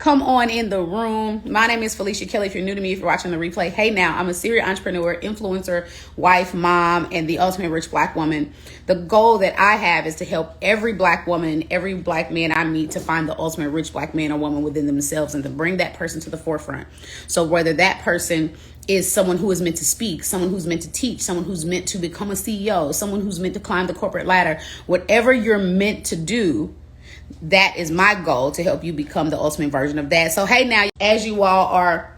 Come on in the room. My name is Felicia Kelly. If you're new to me, if you're watching the replay, hey now, I'm a serial entrepreneur, influencer, wife, mom, and the ultimate rich black woman. The goal that I have is to help every black woman and every black man I meet to find the ultimate rich black man or woman within themselves and to bring that person to the forefront. So whether that person is someone who is meant to speak, someone who's meant to teach, someone who's meant to become a CEO, someone who's meant to climb the corporate ladder, whatever you're meant to do, that is my goal, to help you become the ultimate version of that. So, hey, now, as you all are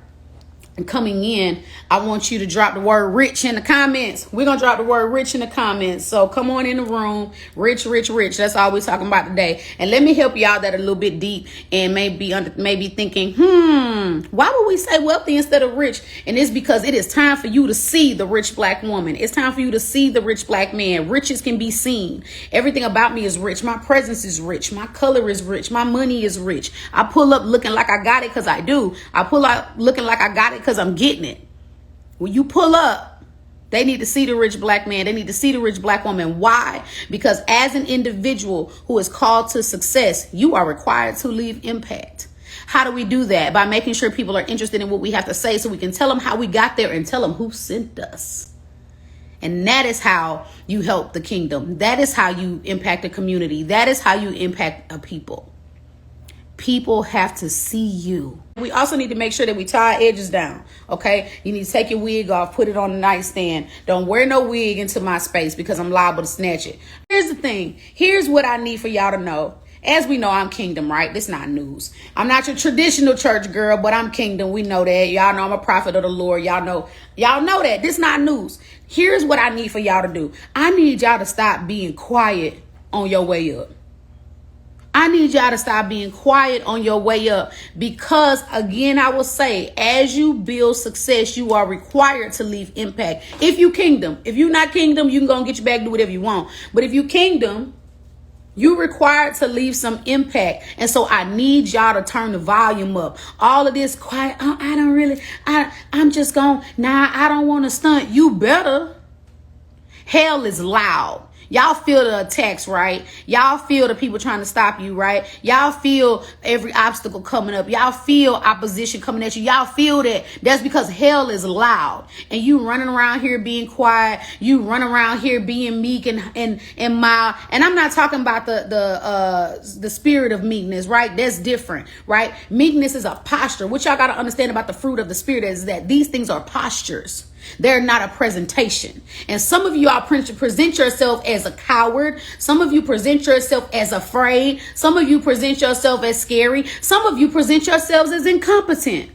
coming in, I want you to drop the word rich in the comments. We're going to drop the word rich in the comments. So come on in the room. Rich, rich, rich. That's all we're talking about today. And let me help y'all that are a little bit deep and maybe thinking, why would we say wealthy instead of rich? And it's because it is time for you to see the rich black woman. It's time for you to see the rich black man. Riches can be seen. Everything about me is rich. My presence is rich. My color is rich. My money is rich. I pull up looking like I got it because I do. I pull out looking like I got it because I'm getting it. When you pull up, they need to see the rich black man. They need to see the rich black woman. Why? Because as an individual who is called to success, you are required to leave impact. How do we do that? By making sure people are interested in what we have to say so we can tell them how we got there and tell them who sent us. And that is how you help the kingdom. That is how you impact a community. That is how you impact a people. People have to see you. We also need to make sure that we tie our edges down, okay? You need to take your wig off, put it on the nightstand. Don't wear no wig into my space because I'm liable to snatch it. Here's the thing. Here's what I need for y'all to know. As we know, I'm kingdom, right? This is not news. I'm not your traditional church girl, but I'm kingdom. We know that. Y'all know I'm a prophet of the Lord. Y'all know that. This is not news. Here's what I need for y'all to do. I need y'all to stop being quiet on your way up. I need y'all to stop being quiet on your way up, because again, I will say, as you build success, you are required to leave impact. If you kingdom, if you're not kingdom, you can go and get your bag, do whatever you want. But if you kingdom, you're required to leave some impact. And so I need y'all to turn the volume up. All of this quiet. Oh, I'm just going, I don't want to stunt. You better. Hell is loud. Y'all feel the attacks, right? Y'all feel the people trying to stop you, right? Y'all feel every obstacle coming up. Y'all feel opposition coming at you. Y'all feel that. That's because hell is loud. And you running around here being quiet. You run around here being meek and mild. And I'm not talking about the spirit of meekness, right? That's different, right? Meekness is a posture. What y'all got to understand about the fruit of the spirit is that these things are postures. They're not a presentation. And some of you all present yourself as a coward. Some of you present yourself as afraid. Some of you present yourself as scary. Some of you present yourselves as incompetent.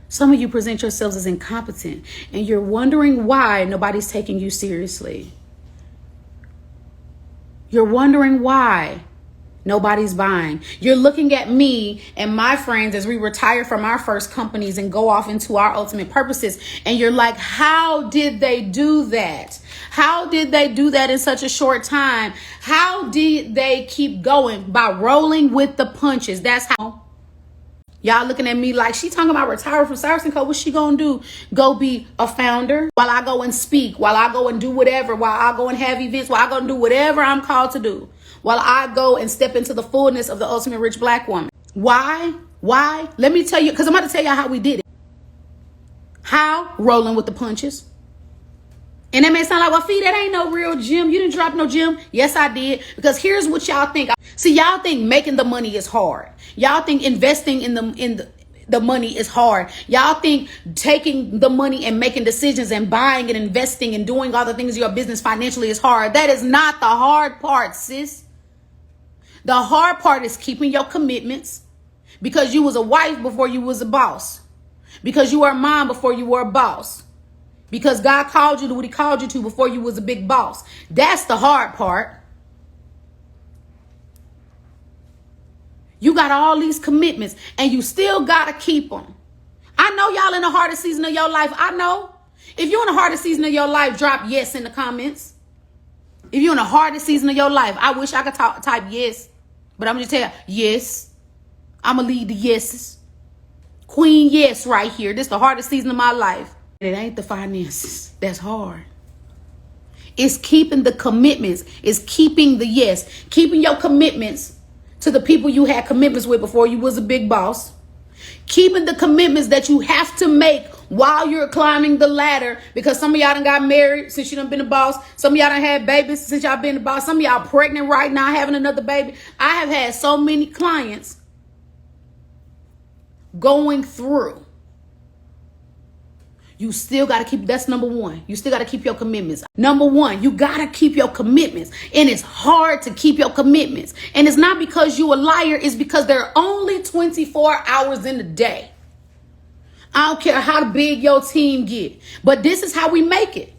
Some of you present yourselves as incompetent. And you're wondering why nobody's taking you seriously. You're wondering why nobody's buying. You're looking at me and my friends as we retire from our first companies and go off into our ultimate purposes. And you're like, how did they do that? How did they do that in such a short time? How did they keep going? By rolling with the punches. That's how. Y'all looking at me like, she talking about retiring from Cyrus & Co. What's she gonna do? Go be a founder while I go and speak, while I go and do whatever, while I go and have events, while I go and do whatever I'm called to do, while I go and step into the fullness of the ultimate rich black woman. Why? Let me tell you, because I'm about to tell y'all how we did it. How? Rolling with the punches. And that may sound like, well, Fee, that ain't no real gym. You didn't drop no gym. Yes, I did. Because here's what y'all think. See, y'all think making the money is hard. Y'all think investing in the money is hard. Y'all think taking the money and making decisions and buying and investing and doing all the things in your business financially is hard. That is not the hard part, sis. The hard part is keeping your commitments, because you was a wife before you was a boss, because you were a mom before you were a boss, because God called you to what he called you to before you was a big boss. That's the hard part. You got all these commitments and you still got to keep them. I know y'all in the hardest season of your life. I know. If you're in the hardest season of your life, drop yes in the comments. If you're in the hardest season of your life, I wish I could type yes. But I'm just telling you, yes. I'm going to lead the yeses. Queen yes right here. This is the hardest season of my life. It ain't the finances. That's hard. It's keeping the commitments. It's keeping the yes. Keeping your commitments to the people you had commitments with before you was a big boss. Keeping the commitments that you have to make while you're climbing the ladder, because some of y'all done got married since you done been a boss. Some of y'all done had babies since y'all been a boss. Some of y'all pregnant right now having another baby. I have had so many clients going through. You still got to keep, that's number one. You still got to keep your commitments. Number one, you got to keep your commitments. And it's hard to keep your commitments. And it's not because you a liar. It's because there are only 24 hours in the day. I don't care how big your team get. But this is how we make it.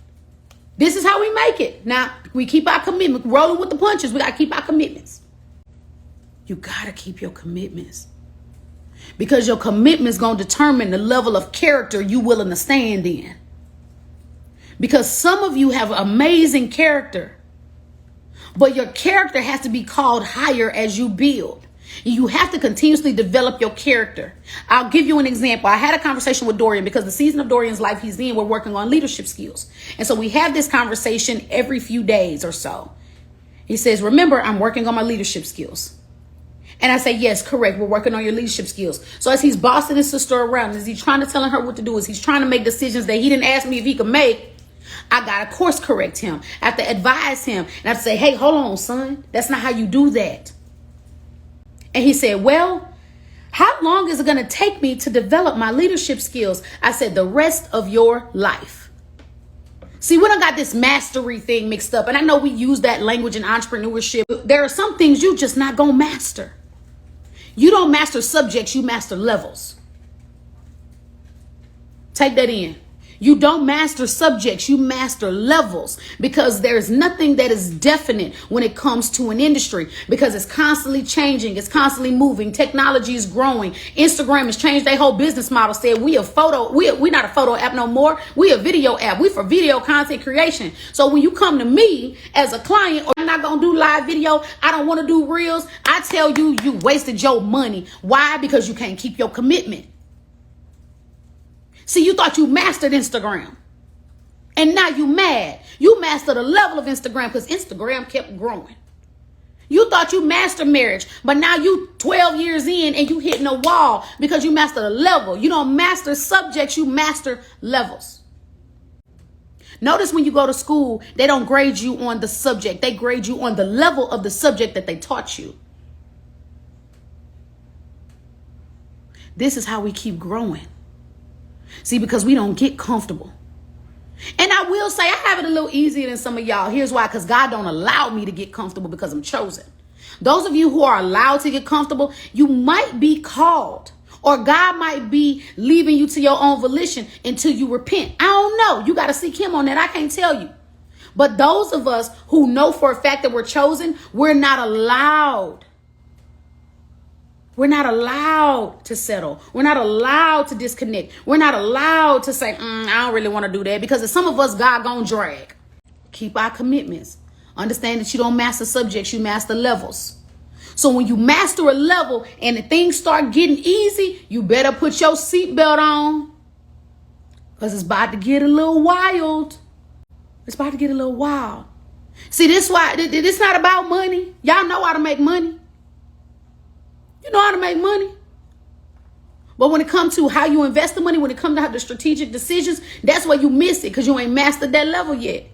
This is how we make it. Now, we keep our commitment. Rolling with the punches. We got to keep our commitments. You got to keep your commitments. Because your commitment is going to determine the level of character you willing to stand in. Because some of you have amazing character, but your character has to be called higher as you build. You have to continuously develop your character. I'll give you an example. I had a conversation with Dorian because the season of Dorian's life he's in, we're working on leadership skills. And so we have this conversation every few days or so. He says, remember, I'm working on my leadership skills. And I say, yes, correct. We're working on your leadership skills. So as he's bossing his sister around, as he's trying to tell her what to do, as he's trying to make decisions that he didn't ask me if he could make, I got to course correct him. I have to advise him. And I have to say, hey, hold on, son. That's not how you do that. And he said, well, how long is it going to take me to develop my leadership skills? I said, the rest of your life. See, we done got this mastery thing mixed up. And I know we use that language in entrepreneurship. There are some things you just not going to master. You don't master subjects, you master levels. Take that in. You don't master subjects, you master levels, because there's nothing that is definite when it comes to an industry, because it's constantly changing. It's constantly moving. Technology is growing. Instagram has changed their whole business model. Said we're not a photo app no more. We a video app. We for video content creation. So when you come to me as a client, or I'm not going to do live video, I don't want to do reels, I tell you, you wasted your money. Why? Because you can't keep your commitment. See, you thought you mastered Instagram. And now you mad. You mastered a level of Instagram because Instagram kept growing. You thought you mastered marriage, but now you 12 years in and you hitting a wall because you mastered a level. You don't master subjects, you master levels. Notice when you go to school, they don't grade you on the subject. They grade you on the level of the subject that they taught you. This is how we keep growing. See, because we don't get comfortable. And I will say I have it a little easier than some of y'all. Here's why. Because God don't allow me to get comfortable because I'm chosen. Those of you who are allowed to get comfortable, you might be called, or God might be leaving you to your own volition until you repent. I don't know. You got to seek him on that. I can't tell you. But those of us who know for a fact that we're chosen, we're not allowed. We're not allowed to settle. We're not allowed to disconnect. We're not allowed to say, I don't really want to do that. Because if some of us, God gonna drag. Keep our commitments. Understand that you don't master subjects, you master levels. So when you master a level and the things start getting easy, you better put your seatbelt on. Because it's about to get a little wild. It's about to get a little wild. See, this why it's not about money. Y'all know how to make money. You know how to make money. But when it comes to how you invest the money, when it comes to the strategic decisions, that's where you miss it because you ain't mastered that level yet.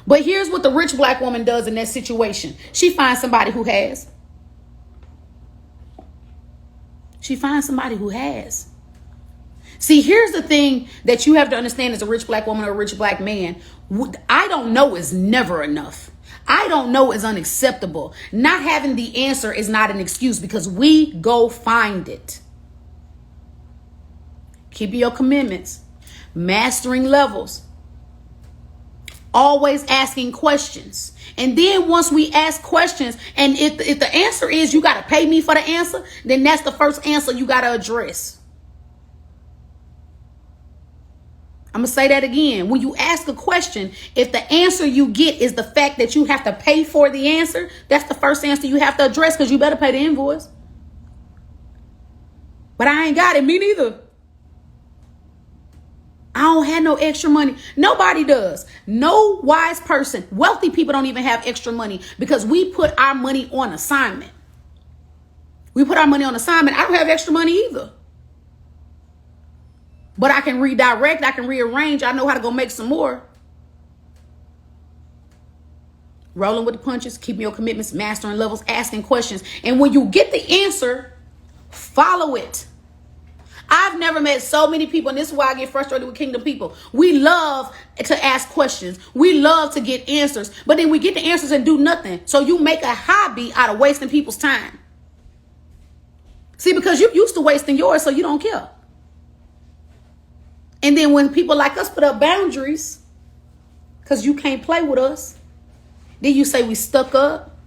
But here's what the rich black woman does in that situation. She finds somebody who has. She finds somebody who has. See, here's the thing that you have to understand as a rich black woman or a rich black man. I don't know is never enough. I don't know is unacceptable. Not having the answer is not an excuse because we go find it. Keeping your commitments. Mastering levels. Always asking questions. And then once we ask questions, and if the answer is you got to pay me for the answer, then that's the first answer you got to address. I'm going to say that again. When you ask a question, if the answer you get is the fact that you have to pay for the answer, that's the first answer you have to address because you better pay the invoice. But I ain't got it. Me neither. I don't have no extra money. Nobody does. No wise person. Wealthy people don't even have extra money because we put our money on assignment. We put our money on assignment. I don't have extra money either. But I can redirect. I can rearrange. I know how to go make some more. Rolling with the punches, keeping your commitments, mastering levels, asking questions. And when you get the answer, follow it. I've never met so many people, and this is why I get frustrated with kingdom people. We love to ask questions. We love to get answers, but then we get the answers and do nothing. So you make a hobby out of wasting people's time. See, because you're used to wasting yours, so you don't care. And then when people like us put up boundaries, because you can't play with us, then you say we stuck up.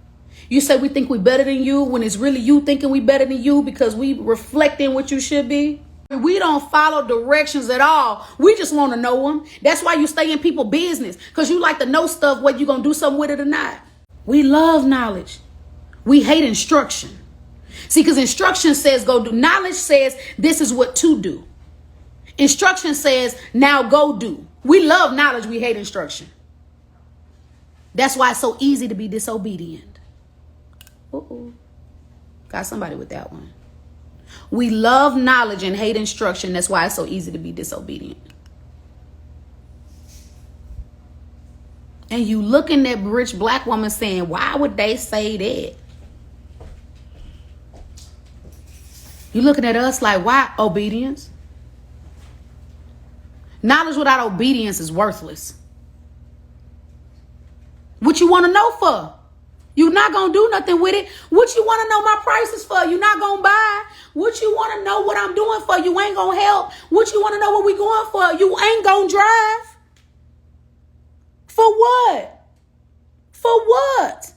You say we think we better than you when it's really you thinking we better than you because we reflecting what you should be. We don't follow directions at all. We just want to know them. That's why you stay in people's business, because you like to know stuff, whether you're going to do something with it or not. We love knowledge. We hate instruction. See, because instruction says go do. Knowledge says this is what to do. Instruction says now go do. We love knowledge. We hate instruction. That's why it's so easy to be disobedient. Got somebody with that one. We love knowledge and hate instruction. That's why it's so easy to be disobedient. And you looking at rich black woman saying, why would they say that? You looking at us like, why obedience? Knowledge without obedience is worthless. What you want to know for? You're not going to do nothing with it. What you want to know my prices for? You're not going to buy. What you want to know what I'm doing for? You ain't going to help. What you want to know what we going for? You ain't going to drive. For what? For what?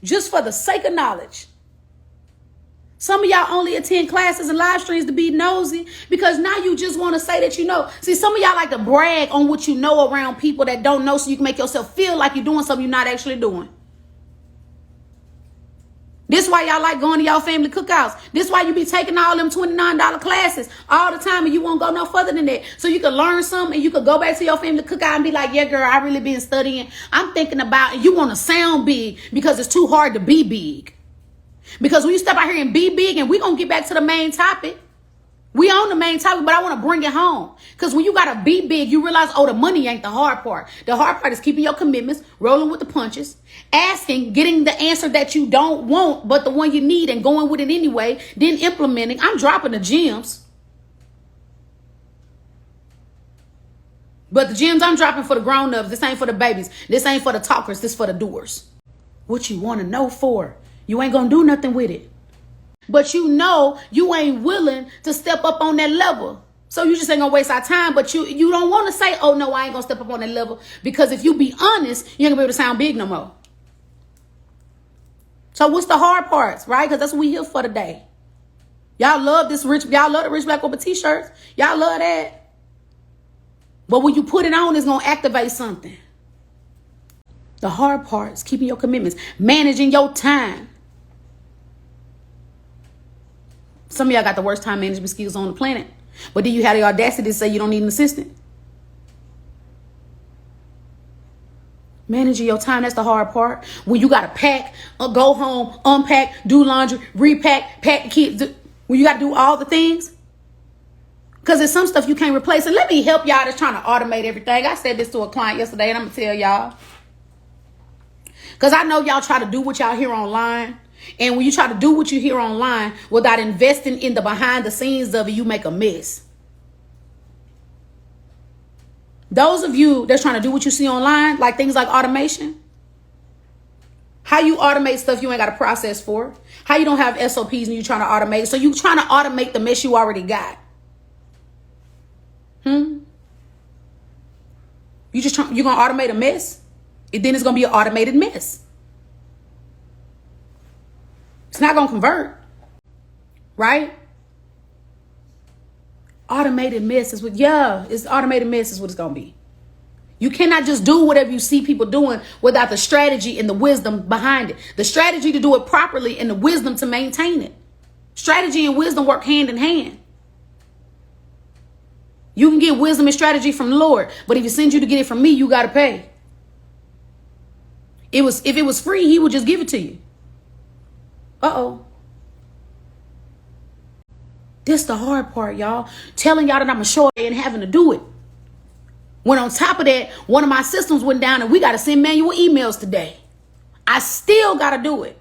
Just for the sake of knowledge. Some of y'all only attend classes and live streams to be nosy because now you just want to say that you know. See, some of y'all like to brag on what you know around people that don't know so you can make yourself feel like you're doing something you're not actually doing. This is why y'all like going to y'all family cookouts. This is why you be taking all them $29 classes all the time and you won't go no further than that. So you can learn something and you could go back to your family cookout and be like, yeah, girl, I really been studying. I'm thinking about, and you want to sound big because it's too hard to be big. Because when you step out here and be big, and we're going to get back to the main topic. We on the main topic, but I want to bring it home. Because when you got to be big, you realize, oh, the money ain't the hard part. The hard part is keeping your commitments, rolling with the punches, asking, getting the answer that you don't want, but the one you need and going with it anyway, then implementing. I'm dropping the gems. But the gems I'm dropping for the grown-ups. This ain't for the babies. This ain't for the talkers. This for the doers. What you want to know for? You ain't going to do nothing with it. But you know you ain't willing to step up on that level. So you just ain't going to waste our time. But you don't want to say, oh, no, I ain't going to step up on that level. Because if you be honest, you ain't going to be able to sound big no more. So what's the hard parts, right? Because that's what we here for today. Y'all love this rich. Y'all love the rich black woman t-shirts. Y'all love that. But when you put it on, it's going to activate something. The hard part is keeping your commitments, managing your time. Some of y'all got the worst time management skills on the planet. But then you have the audacity to say you don't need an assistant. Managing your time, that's the hard part. When you got to pack, go home, unpack, do laundry, repack, pack the kids. When you got to do all the things. Because there's some stuff you can't replace. And let me help y'all that's trying to automate everything. I said this to a client yesterday, and I'm going to tell y'all. Because I know y'all try to do what y'all hear online. And when you try to do what you hear online without investing in the behind the scenes of it, you make a mess. Those of you that's trying to do what you see online, like things like automation, how you automate stuff you ain't got a process for, how you don't have SOPs and you trying to automate. So you trying to automate the mess you already got. You going to automate a mess? Then it's going to be an automated mess. It's not going to convert. Right? Automated mess is what, it's automated mess is what it's going to be. You cannot just do whatever you see people doing without the strategy and the wisdom behind it. The strategy to do it properly and the wisdom to maintain it. Strategy and wisdom work hand in hand. You can get wisdom and strategy from the Lord, but if he sends you to get it from me, you got to pay. If it was free, he would just give it to you. Uh-oh. This the hard part, y'all. Telling y'all that I'm a short and having to do it. When on top of that, one of my systems went down and we got to send manual emails today. I still got to do it.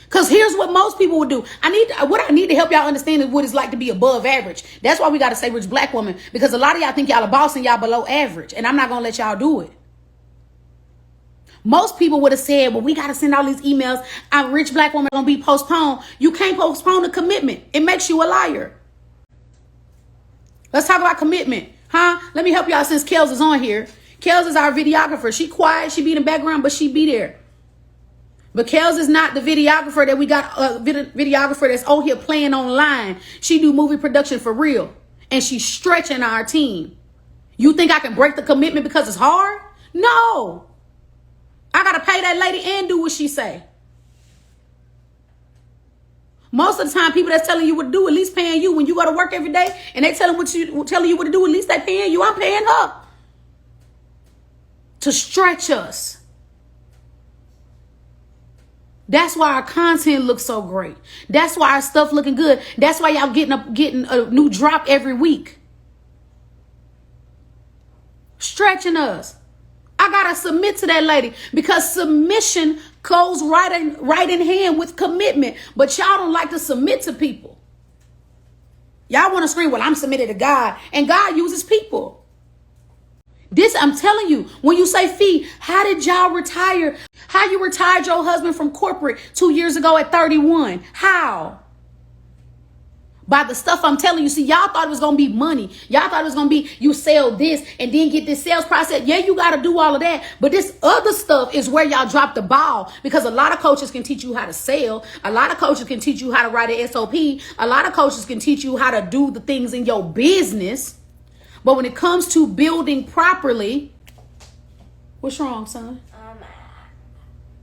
Because here's what most people would do. What I need to help y'all understand is what it's like to be above average. That's why we got to say rich black woman. Because a lot of y'all think y'all a boss and y'all below average. And I'm not going to let y'all do it. Most people would have said, well, we got to send all these emails. I'm rich black woman going to be postponed. You can't postpone a commitment. It makes you a liar. Let's talk about commitment. Huh? Let me help y'all since Kels is on here. Kels is our videographer. She quiet. She be in the background, but she be there. But Kels is not the videographer that we got, a videographer that's out here playing online. She do movie production for real. And she's stretching our team. You think I can break the commitment because it's hard? No. I got to pay that lady and do what she say. Most of the time, people that's telling you what to do, at least paying you when you go to work every day, and they telling you what to do, at least they paying you. I'm paying her to stretch us. That's why our content looks so great. That's why our stuff looking good. That's why y'all getting a new drop every week. Stretching us. I gotta submit to that lady because submission goes right in hand with commitment. But y'all don't like to submit to people. Y'all want to scream, well, I'm submitted to God, and God uses people. This, I'm telling you, when you say fee, how did y'all retire? How you retired your husband from corporate 2 years ago at 31? How? By the stuff I'm telling you. See, y'all thought it was going to be money. Y'all thought it was going to be you sell this and then get this sales process. Yeah, you got to do all of that. But this other stuff is where y'all drop the ball, because a lot of coaches can teach you how to sell. A lot of coaches can teach you how to write an SOP. A lot of coaches can teach you how to do the things in your business. But when it comes to building properly, what's wrong, son?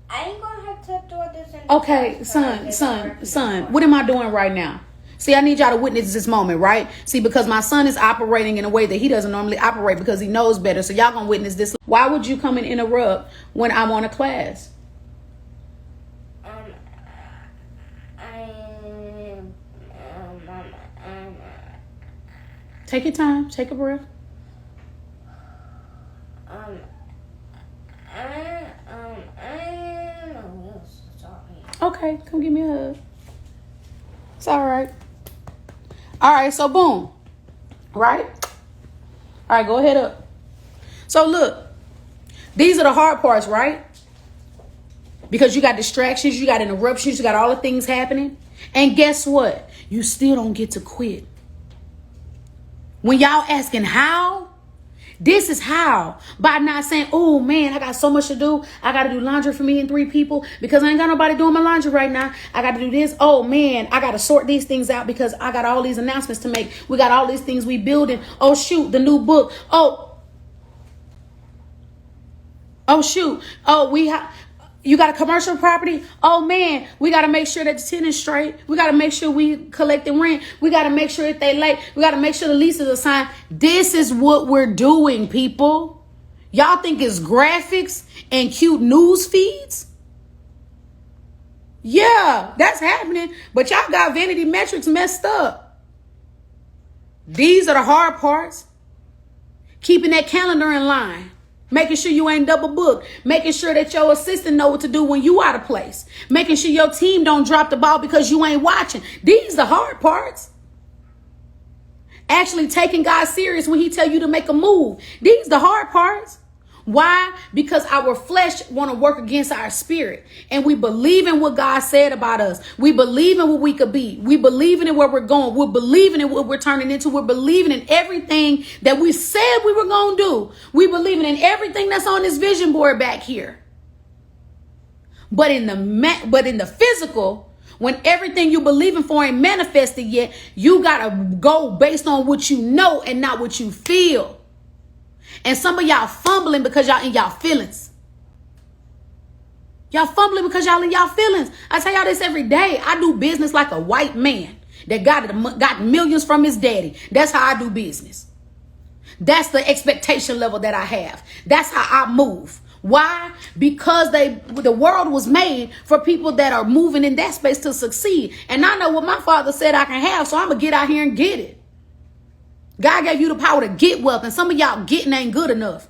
I ain't gonna have to do this. Okay, son, what am I doing right now? See, I need y'all to witness this moment, right? See, because my son is operating in a way that he doesn't normally operate because he knows better. So y'all gonna witness this. Why would you come and interrupt when I'm on a class? Take your time. Take a breath. Okay, come give me a hug. It's all right. All right, so boom. Right? All right, go ahead up. So look, these are the hard parts, right? Because you got distractions, you got interruptions, you got all the things happening. And guess what? You still don't get to quit. When y'all asking how, this is how. By not saying, oh man, I got so much to do. I got to do laundry for me and 3 people because I ain't got nobody doing my laundry right now. I got to do this. Oh man, I got to sort these things out because I got all these announcements to make. We got all these things we building. Oh shoot, the new book. Oh shoot. Oh, you got a commercial property? Oh man, we got to make sure that the tenant's straight. We got to make sure we collecting rent. We got to make sure that they late. We got to make sure the leases are signed. This is what we're doing, people. Y'all think it's graphics and cute news feeds? Yeah, that's happening. But y'all got vanity metrics messed up. These are the hard parts. Keeping that calendar in line. Making sure you ain't double booked. Making sure that your assistant know what to do when you out of place. Making sure your team don't drop the ball because you ain't watching. These are the hard parts. Actually taking God serious when he tell you to make a move. These are the hard parts. Why? Because our flesh want to work against our spirit. And we believe in what God said about us. We believe in what we could be. We believe in where we're going. We're believing in what we're turning into. We're believing in everything that we said we were going to do. We believing in everything that's on this vision board back here. But in the physical, when everything you believing for ain't manifested yet, you got to go based on what you know and not what you feel. And some of y'all fumbling because y'all in y'all feelings. Y'all fumbling because y'all in y'all feelings. I tell y'all this every day. I do business like a white man that got millions from his daddy. That's how I do business. That's the expectation level that I have. That's how I move. Why? Because the world was made for people that are moving in that space to succeed. And I know what my father said I can have, so I'm going to get out here and get it. God gave you the power to get wealth, and some of y'all getting ain't good enough.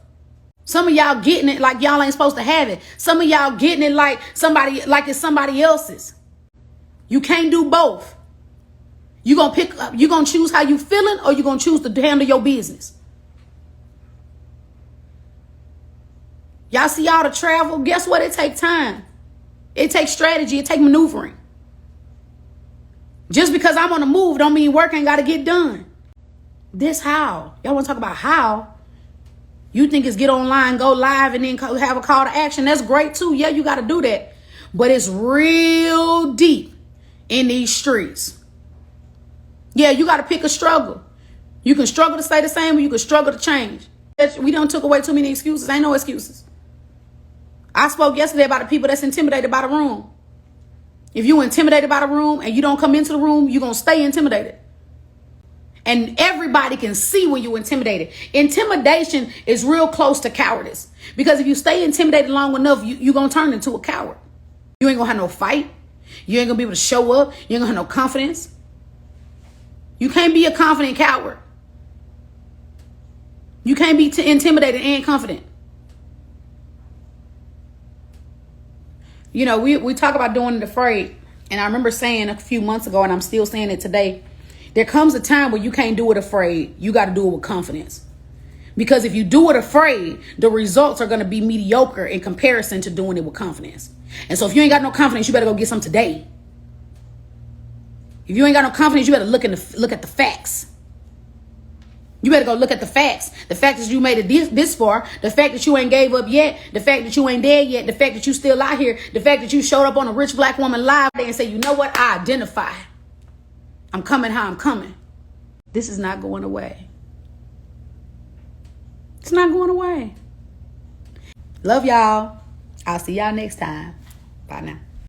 Some of y'all getting it like y'all ain't supposed to have it. Some of y'all getting it like it's somebody else's. You can't do both. You gonna choose how you feeling, or you gonna choose to handle your business. Y'all see all the travel? Guess what? It takes time. It takes strategy. It takes maneuvering. Just because I'm on the move don't mean work ain't got to get done. This how. Y'all want to talk about how? You think it's get online, go live, and then have a call to action. That's great too. Yeah, you got to do that. But it's real deep in these streets. Yeah, you got to pick a struggle. You can struggle to stay the same, or you can struggle to change. We done took away too many excuses. Ain't no excuses. I spoke yesterday about the people that's intimidated by the room. If you intimidated by the room and you don't come into the room, you're going to stay intimidated. And everybody can see when you're intimidated. Intimidation is real close to cowardice. Because if you stay intimidated long enough, you're going to turn into a coward. You ain't going to have no fight. You ain't going to be able to show up. You ain't going to have no confidence. You can't be a confident coward. You can't be intimidated and confident. You know, we talk about doing it afraid. And I remember saying a few months ago, and I'm still saying it today, there comes a time where you can't do it afraid. You got to do it with confidence. Because if you do it afraid, the results are going to be mediocre in comparison to doing it with confidence. And so if you ain't got no confidence, you better go get some today. If you ain't got no confidence, you better look at the facts. You better go look at the facts. The fact that you made it this far. The fact that you ain't gave up yet. The fact that you ain't dead yet. The fact that you still out here. The fact that you showed up on a rich black woman live day and say, you know what? I identify. I'm coming how I'm coming. This is not going away. It's not going away. Love y'all. I'll see y'all next time. Bye now.